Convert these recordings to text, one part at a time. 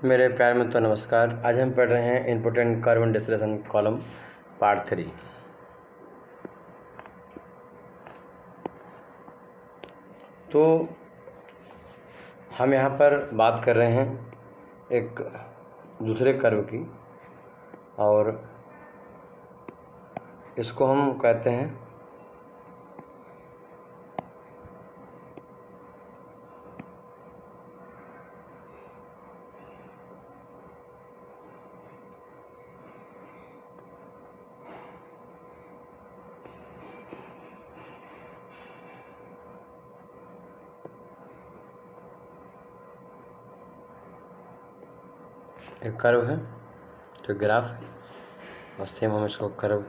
मेरे प्यार में तो नमस्कार। आज हम पढ़ रहे हैं input and carbon distillation column part 3। तो हम यहाँ पर बात कर रहे हैं एक दूसरे कर्व की, और इसको हम कहते हैं एक कर्व है जो ग्राफ है, और सेम हम इसको कर्व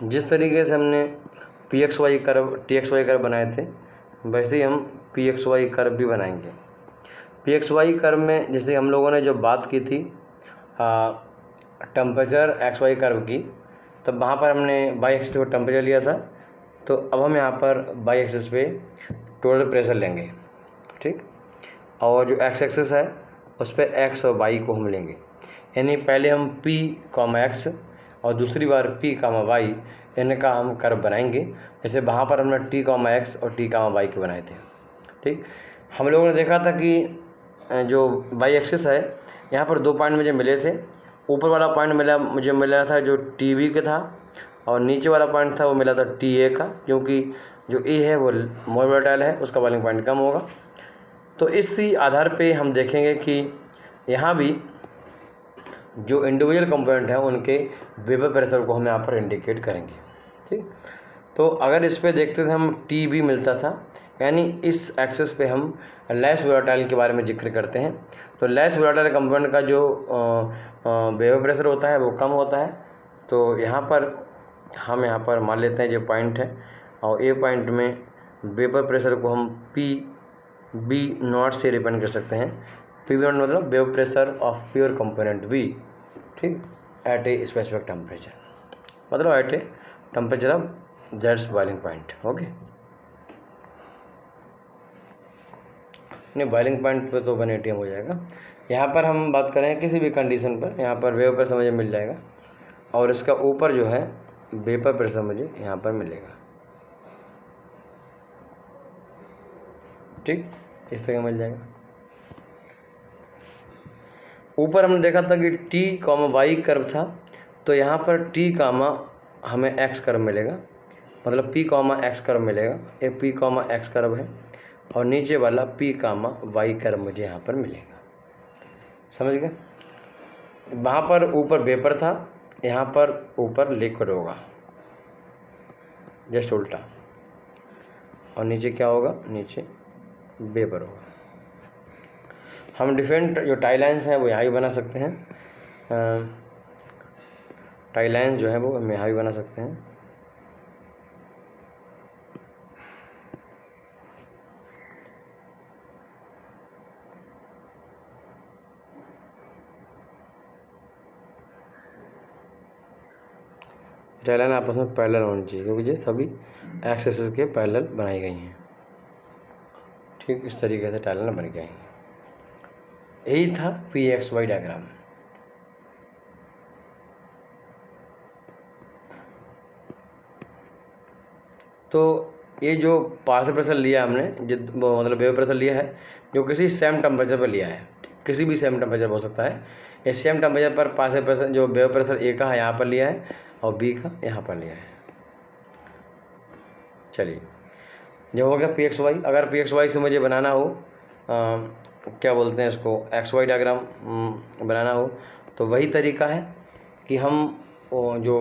जिस तरीके से हमने pxy कर्व txy कर्व बनाए थे, वैसे ही हम pxy कर्व भी बनाएंगे। pxy कर्व में जैसे हम लोगों ने जो बात की थी टेम्परेचर xy कर्व की, तब वहाँ पर हमने y एक्सिस पर टेम्परेचर लिया था। तो अब हम यहाँ पर y एक्सिस पे टोटल प्रेशर लेंगे, ठीक। और जो x एक्सिस है उस पर x और y को हम लेंगे, यानी पहले हम p, x और दूसरी बार p, y इनका हम कर्व बनाएंगे। जैसे वहाँ पर हमने t, x और t, y के बनाए थे, ठीक। हम लोगों ने देखा था कि जो y एक्सिस है यहाँ पर दो पॉइंट मुझे मिले थे। ऊपर वाला पॉइंट मुझे मिला था जो tb का था, और नीचे वाला पॉइंट था वो मिला था ta का, क्योंकि जो a है वो मोर वोलेटाइल है, उसका बॉइलिंग पॉइंट कम होगा। तो इसी आधार पे हम देखेंगे कि यहाँ भी जो इंडिविजुअल कंपोनेंट है उनके वेपर प्रेशर को हम यहाँ पर इंडिकेट करेंगे, ठीक। तो अगर इस पे देखते थे हम TB मिलता था, यानी इस एक्सिस पे हम लेस वोलेटाइल के बारे में जिक्र करते हैं। तो लेस वोलेटाइल कंपोनेंट का जो वेपर प्रेशर होता है वो कम होता है। तो यहाँ पर हम मान लेते हैं जो पॉइंट है, और ए पॉइंट में वेपर प्रेशर को हम PB0 से रिप्रेजेंट कर सकते हैं। PB0 मतलब vapour pressure of pure component V, ठीक, एट ए स्पेसिफिक टेम्परेचर, मतलब at a temperature of that's boiling point. Okay, नहीं बॉइलिंग पॉइंट पे तो 180 हो जाएगा। यहाँ पर हम बात करें किसी भी कंडीशन पर, यहाँ पर वेपर प्रेशर मुझे मिल जाएगा, और इसका ऊपर जो है वेपर प्रेशर मुझे यहाँ पर मिलेगा, ठीक, इस तरह मिल जाएगा। ऊपर हमने देखा था कि t, y कर्व था, तो यहाँ पर t, हमें x कर्व मिलेगा, मतलब p, x कर्व मिलेगा। एक p, x कर्व है, और नीचे वाला p, y कर्व मुझे यहाँ पर मिलेगा। समझ गए? वहाँ पर ऊपर वेपर था, यहाँ पर ऊपर लिक्विड होगा, जस्ट उल्टा, और नीचे क्या होगा? नीचे वेपर होगा। हम डिफरेंट जो टाई लाइन्स हैं वो यहाँ भी बना सकते हैं। टाई लाइन जो है वो हम यहाँ भी बना सकते हैं। टाई लाइन आपस में पैरेलल होनी चाहिए, क्योंकि ये सभी एक्स एक्सिस के पैरेलल बनाई गई हैं, ठीक। इस तरीके से टाई लाइन बन गई हैं। यही था PXY डायग्राम। तो ये जो पार्शियल प्रेशर लिया हमने, मतलब वेपर प्रेशर लिया है जो किसी सेम टेम्परेचर पर लिया है, किसी भी सेम टेम्परेचर हो सकता है। इस सेम टेम्परेचर पर पार्शियल प्रेशर जो वेपर प्रेशर A का है यहाँ पर लिया है, और B का यहाँ पर लिया है। चलिए, जो हो गया PXY। अगर PXY से मुझे बनाना हो क्या बोलते हैं इसको, XY डायग्राम बनाना हो, तो वही तरीका है कि हम जो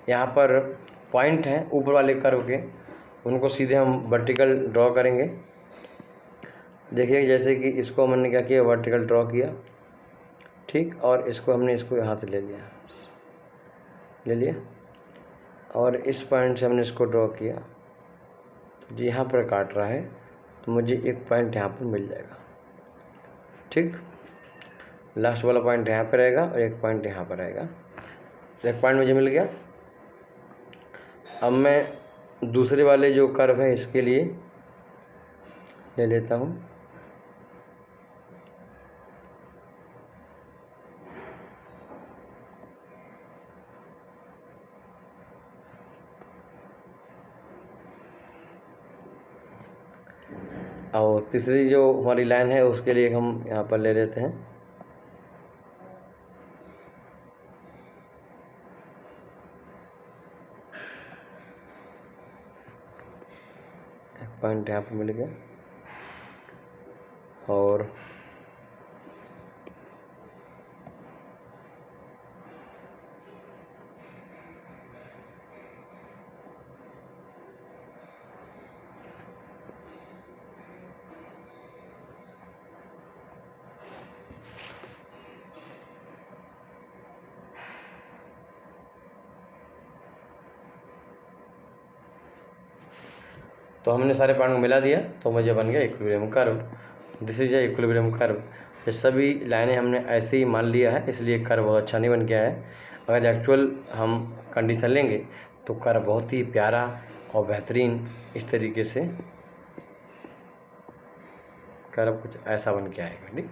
यहाँ पर पॉइंट हैं ऊपर वाले कर्व के, उनको सीधे हम वर्टिकल ड्रॉ करेंगे। देखिए, जैसे कि इसको हमने क्या किया, वर्टिकल ड्रॉ किया, ठीक, और इसको हमने इसको यहाँ से ले लिया, और इस पॉइंट से हमने इसको ड्रॉ किया, तो यहाँ पर काट रहा है, तो मुझे एक पॉइंट यहाँ पर मिल जाएगा, ठीक। लास्ट वाला पॉइंट यहाँ पर रहेगा और एक पॉइंट यहाँ पर रहेगा। तो एक पॉइंट मुझे मिल गया। अब मैं दूसरे वाले जो कर्व है इसके लिए ले लेता हूँ। और तीसरी जो हमारी लाइन है उसके लिए हम यहाँ पर ले लेते हैं। पॉइंट यहाँ पर मिल गया। और तो हमने सारे पॉइंट को मिला दिया तो मुझे बन गया equilibrium curve. This is a equilibrium curve. ये सभी लाइनें हमने ऐसे ही मान लिया है, इसलिए कर्व बहुत अच्छा नहीं बन गया है। अगर एक्चुअल हम कंडीशन लेंगे तो कर्व बहुत ही प्यारा और बेहतरीन इस तरीके से कर्व कुछ ऐसा बन के आएगा। ठीक,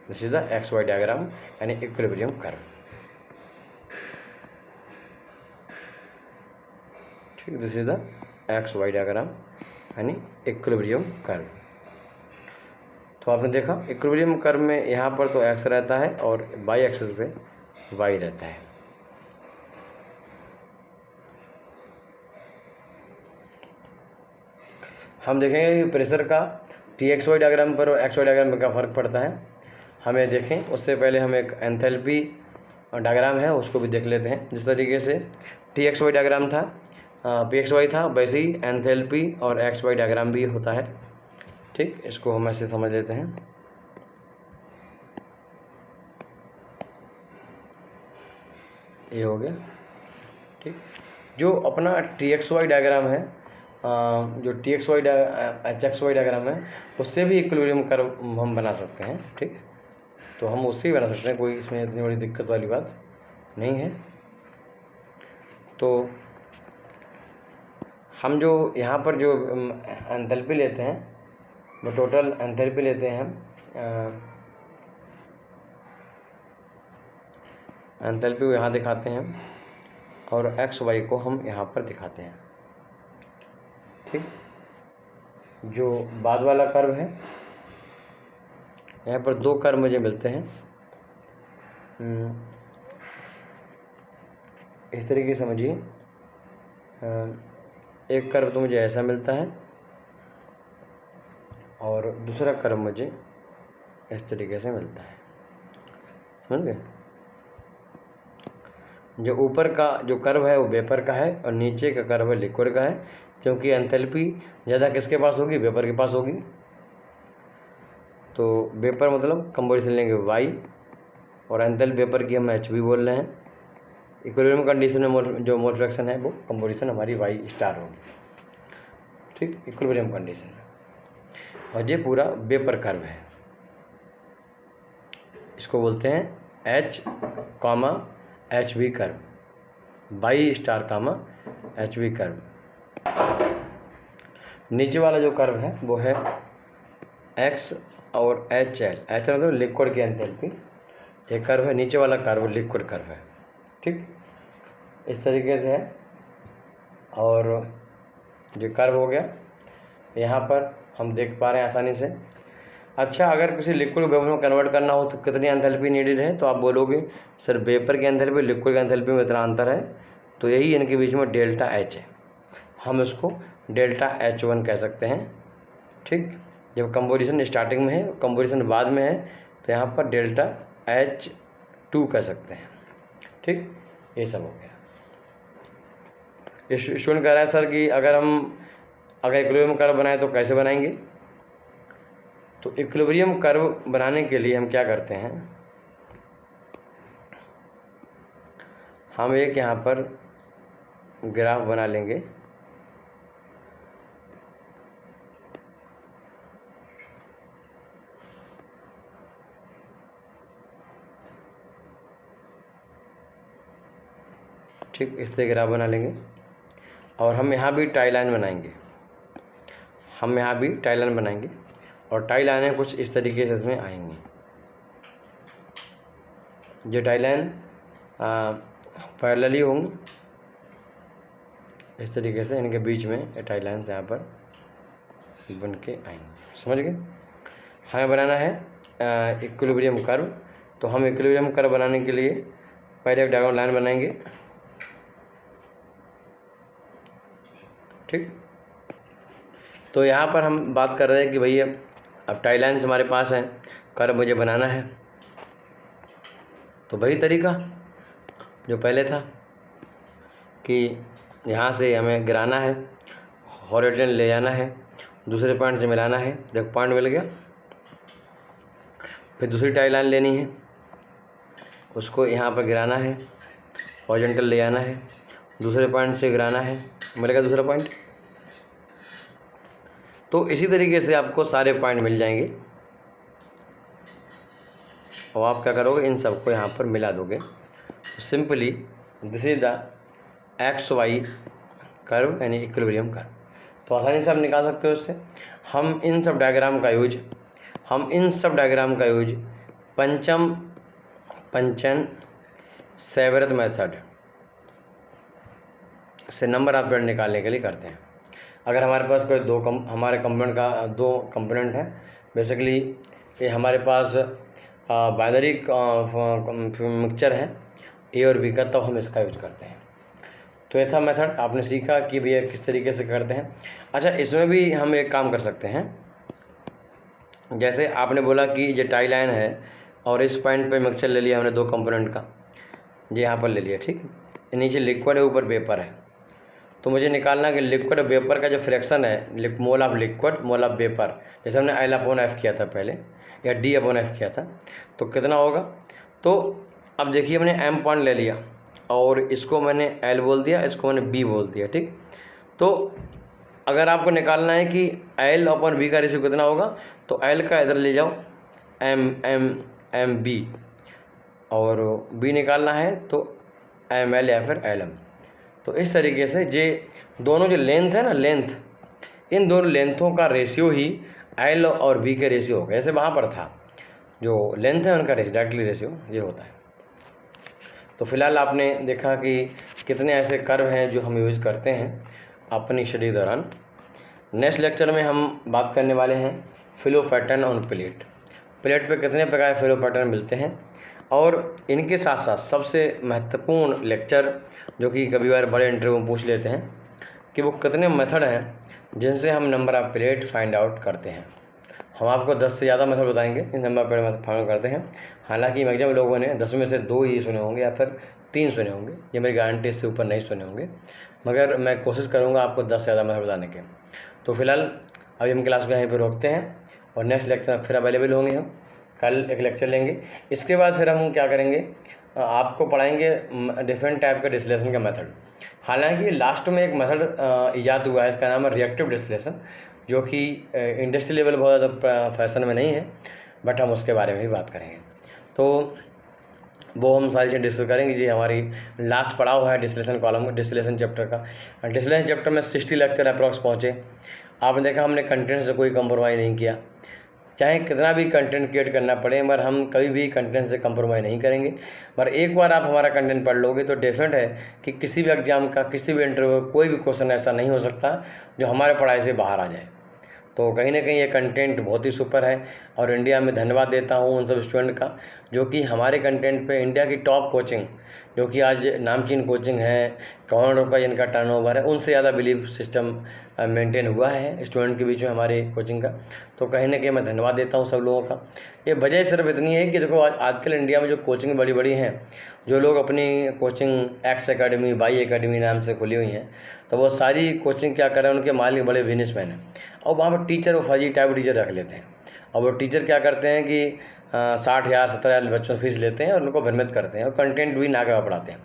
this is the X Y diagram यानी इक्विलिब्रियम कर्व। ठीक, this is the X Y diagram यानी इक्विलिब्रियम कर्व। तो आपने देखा इक्विलिब्रियम कर्व में यहाँ पर तो एक्स रहता है और वाई एक्सिस पे वाई रहता है। हम देखेंगे कि प्रेशर का टी एक्स वाई डायग्राम पर और एक्स वाई डायग्राम में क्या फ़र्क पड़ता है हमें देखें। उससे पहले हम एक एंथैल्पी डायग्राम है उसको भी देख लेते हैं। जिस तरीके से टी एक्स वाई डायग्राम था, पी एक्स वाई था, वैसे ही एंथैल्पी और एक्स वाई डायग्राम भी होता है। ठीक, इसको हम ऐसे समझ लेते हैं। ये हो गया। ठीक, जो अपना टी एक्स वाई डायग्राम है, जो T X Y H X Y diagram है, उससे भी इक्विलिब्रियम कर्व हम बना सकते हैं। ठीक, तो हम उससे ही बना सकते हैं, कोई इसमें इतनी बड़ी दिक्कत वाली बात नहीं है। तो हम जो यहाँ पर जो एंथैल्पी लेते हैं, वो टोटल एंथैल्पी लेते हैं हम, एंथैल्पी को यहाँ दिखाते हैं और एक्स वाई को हम यहाँ पर दिखाते हैं। ठीक, जो बाद वाला कर्व है, यहाँ पर दो कर्व मुझे मिलते हैं। इस तरीके से समझिए, एक कर्व तो मुझे ऐसा मिलता है और दूसरा कर्व मुझे इस तरीके से मिलता है। समझ गए? जो ऊपर का जो कर्व है वो वेपर का है और नीचे का कर्व है लिक्विड का है, क्योंकि एंथैल्पी ज़्यादा किसके पास होगी? वेपर के पास होगी। तो वेपर मतलब कंपोजिशन लेंगे वाई और एंथैल्पी वेपर की हम एच भी बोल रहे हैं। इक्विलिब्रियम कंडीशन में जो मोल फ्रैक्शन है वो कंपोजिशन हमारी वाई स्टार होगी। ठीक, इक्विलिब्रियम कंडीशन में। और ये पूरा वेपर कर्व है, इसको बोलते हैं H comma H V curve, Y star comma H V curve. नीचे वाला जो कर्व है वो है एक्स और एच एल। एच मतलब लिक्विड की एंथैल्पी, ये कर्व है। नीचे वाला कर्व लिक्विड कर्व है। ठीक, इस तरीके से है। और जो कर्व हो गया यहाँ पर हम देख पा रहे हैं आसानी से। अच्छा, अगर किसी लिक्विड वेपर में कन्वर्ट करना हो तो कितनी एंथैल्पी नीडेड है? तो आप बोलोगे सर वेपर की एंथैल्पी लिक्विड की एंथैल्पी में इतना अंतर है, तो यही इनके बीच में डेल्टा एच है। हम इसको डेल्टा एच वन कह सकते हैं। ठीक, जब कंपोजिशन स्टार्टिंग में है, कंपोजिशन बाद में है, तो यहाँ पर डेल्टा एच टू कह सकते हैं। ठीक, ये सब हो गया। स्टूडेंट कह रहा है सर कि अगर इक्विलिब्रियम कर्व बनाए तो कैसे बनाएंगे? तो इक्विलिब्रियम कर्व बनाने के लिए हम क्या करते हैं, हम एक यहाँ पर ग्राफ बना लेंगे। ठीक, इस तरह ग्राफ बना लेंगे और हम यहाँ भी टाई लाइन बनाएंगे, हम यहाँ भी टाई लाइन बनाएंगे और टाई लाइनें कुछ इस तरीके से इसमें आएंगी। ये टाई लाइन पैरेलली होंगी इस तरीके से, इनके बीच में ये टाई लाइन यहाँ पर बन के आएंगे। समझ गए? हमें बनाना है इक्विलिब्रियम कर्व। तो हम इक्विलिब्रियम कर्व बनाने के लिए पहले एक डायगोनल लाइन बनाएंगे। ठीक, तो यहाँ पर हम बात कर रहे हैं कि भैया अब टाई लाइन्स हमारे पास हैं, कर्व मुझे बनाना है। तो वही तरीका जो पहले था कि यहाँ से हमें गिराना है, हॉरिजॉन्टल ले जाना है, दूसरे पॉइंट से मिलाना है। देखो पॉइंट मिल गया, फिर दूसरी टाई लाइन लेनी है, उसको यहाँ पर गिराना है, हॉरिजॉन्टल ले जाना है, दूसरे पॉइंट से गिराना है, मिलेगा दूसरा पॉइंट। तो इसी तरीके से आपको सारे पॉइंट मिल जाएंगे और आप क्या करोगे, इन सबको यहाँ पर मिला दोगे। Simply this is the X Y curve यानी इक्विलिब्रियम कर्व। तो आसानी से आप निकाल सकते हो इससे। हम इन सब डायग्राम का यूज पंचन सेवरथ मेथड से नंबर ऑफ पेड़ निकालने के लिए करते हैं। अगर हमारे पास कोई हमारे कंपोनेंट का दो कंपोनेंट है, बेसिकली ये हमारे पास बाइनरी मिक्सचर है ए और बी का, तब हम इसका यूज करते हैं। तो ये था मेथड, आपने सीखा कि भैया किस तरीके से करते हैं। अच्छा, इसमें भी हम एक काम कर सकते हैं। जैसे आपने बोला कि ये टाई लाइन है और इस पॉइंट पे मिक्सचर ले लिया हमने दो कंपोनेंट का, ये यहाँ पर ले लिया। ठीक, नीचे लिक्विड है, ऊपर वेपर है। तो मुझे निकालना कि लिक्विड वेपर का जो फ्रैक्शन है, mole of liquid mole of vapour, जैसे हमने L/F किया था पहले या D/F किया था, तो कितना होगा। तो अब देखिए हमने M पॉइंट ले लिया और इसको मैंने L बोल दिया, इसको मैंने B बोल दिया। ठीक, तो अगर आपको निकालना है कि L/B का रेशियो कितना होगा, तो L का इधर ले जाओ M/B और B निकालना है तो ML या फिर LM। तो इस तरीके से ये दोनों जो लेंथ है ना, लेंथ, इन दोनों लेंथों का रेशियो ही L और B के रेशियो होगा। जैसे वहाँ पर था जो लेंथ है उनका रेशियो, डायरेक्टली रेशियो ये होता है। तो फिलहाल आपने देखा कि कितने ऐसे कर्व हैं जो हम यूज़ करते हैं अपनी स्टडी दौरान। नेक्स्ट लेक्चर में हम बात करने वाले हैं flow pattern on plate. Plate पे कितने प्रकार के फ्लो पैटर्न मिलते हैं, और इनके साथ साथ सबसे महत्वपूर्ण लेक्चर जो कि कभी बार बड़े इंटरव्यू में पूछ लेते हैं कि वो कितने मेथड हैं जिनसे हम number of plate find out करते हैं। हम आपको 10 से ज़्यादा मेथड बताएंगे इन number of plate find out करते हैं। हालांकि मैक्सिमम लोगों ने 10 में से 2 ही सुने होंगे या फिर 3 सुने होंगे, ये मेरी गारंटी, इससे ऊपर नहीं सुने होंगे, मगर मैं कोशिश करूँगा आपको 10 से ज़्यादा मेथड बताने के। तो फिलहाल अभी हम क्लास को यहीं पर रोकते हैं और नेक्स्ट लेक्चर में फिर अवेलेबल होंगे। हम कल एक लेक्चर लेंगे, इसके बाद फिर हम क्या करेंगे, आपको पढ़ाएंगे डिफरेंट टाइप के डिस्टिलेशन का मेथड। हालांकि लास्ट में एक मेथड ईजाद हुआ है, इसका नाम है रिएक्टिव डिस्टिलेशन, जो कि इंडस्ट्री लेवल बहुत ज़्यादा फैशन में नहीं है, बट हम उसके बारे में भी बात करेंगे। तो वो हम सारी चीज़ें डिस्कस करेंगे। जी हमारी लास्ट पड़ाव है डिस्टिलेशन कॉलम, डिस्टिलेशन चैप्टर का। डिस्टिलेशन चैप्टर में 60 लेक्चर अप्रॉक्स पहुँचे। आपने देखा हमने कंटेंट से कोई कंप्रोमाइज़ नहीं किया, चाहे कितना भी कंटेंट क्रिएट करना पड़े, मगर हम कभी भी कंटेंट से कंप्रोमाइज़ नहीं करेंगे। पर एक बार आप हमारा कंटेंट पढ़ लोगे तो डेफिनेट है कि किसी भी एग्जाम का, किसी भी इंटरव्यू, कोई भी क्वेश्चन ऐसा नहीं हो सकता जो हमारे पढ़ाई से बाहर आ जाए। तो कहीं ना कहीं ये कंटेंट बहुत ही सुपर है और इंडिया में धन्यवाद देता हूँ उन सब स्टूडेंट का जो कि हमारे कंटेंट पे इंडिया की टॉप कोचिंग, जो कि आज नामचीन कोचिंग है, करोड़ों रुपये इनका टर्नओवर है, उनसे ज़्यादा बिलीव सिस्टम मेंटेन हुआ है स्टूडेंट के बीच में हमारे कोचिंग का। तो कहीं ना कहीं मैं धन्यवाद देता हूँ सब लोगों का। ये वजह सिर्फ इतनी है कि देखो आजकल इंडिया में जो कोचिंग बड़ी बड़ी हैं, जो लोग अपनी coaching X academy, Y academy नाम से खुली हुई हैं, तो वो सारी कोचिंग क्या कर रहे हैं, उनके मालिक बड़े बिजनेसमैन हैं और वहाँ पर टीचर वो फर्जी टाइप टीचर रख लेते हैं। और वो टीचर क्या करते हैं कि 60,000 70,000 बच्चों से फीस लेते हैं और उनको भ्रमित करते हैं और कंटेंट भी ना का पढ़ाते हैं।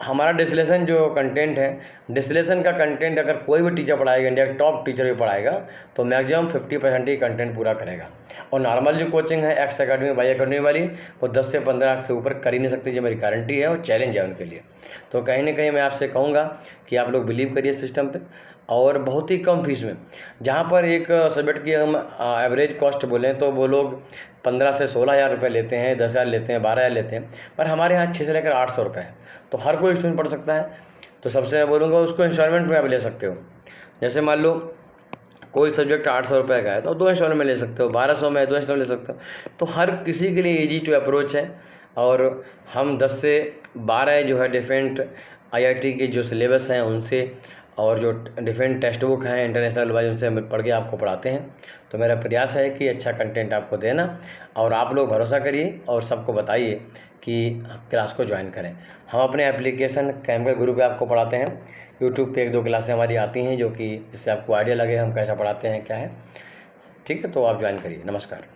हमारा डिस्टिलेशन जो कंटेंट है, डिस्टिलेशन का कंटेंट अगर कोई भी टीचर पढ़ाएगा, इंडिया का टॉप टीचर भी पढ़ाएगा, तो मैक्सिमम 50% ही कंटेंट पूरा करेगा। और नॉर्मल जो कोचिंग है एक्स एकेडमी, वाई एकेडमी वाली, वो 10 से 15 लाख से ऊपर कर ही नहीं सकती, जो मेरी गारंटी है और चैलेंज है उनके लिए। तो कहीं ना कहीं मैं आपसे कहूँगा कि आप लोग बिलीव करिए सिस्टम पे, और बहुत ही कम फीस में। जहाँ पर एक सब्जेक्ट की हम एवरेज कॉस्ट बोलें तो वो लोग 15 से 16 हज़ार रुपये लेते हैं, 10 हज़ार लेते हैं, 12 हज़ार लेते हैं, पर हमारे यहाँ 6 से लेकर 800 रुपये है। तो हर कोई स्टूडेंट पढ़ सकता है। तो सबसे मैं बोलूँगा उसको इंस्टॉलमेंट में आप ले सकते हो। जैसे मान लो कोई सब्जेक्ट 800 रुपये का है तो 2 इंस्टॉलमेंट में ले सकते हो, 1200 में 2 इंस्टॉलमेंट ले सकते हो। तो हर किसी के लिए ईजी टू अप्रोच है। और हम 10 से 12 जो है डिफरेंट IIT के जो सिलेबस हैं उनसे, और जो डिफरेंट टेक्स्ट बुक हैं इंटरनेशनल वाइज, उनसे हम पढ़ के आपको पढ़ाते हैं। तो मेरा प्रयास है कि अच्छा कंटेंट आपको देना, और आप लोग भरोसा करिए और सबको बताइए कि क्लास को ज्वाइन करें। हम अपने एप्लीकेशन कैम्पा ग्रुप पे आपको पढ़ाते हैं। यूट्यूब पे 1-2 क्लासें हमारी आती हैं जो कि जिससे आपको आइडिया लगे हम कैसा पढ़ाते हैं क्या है। ठीक है, तो आप ज्वाइन करिए। नमस्कार।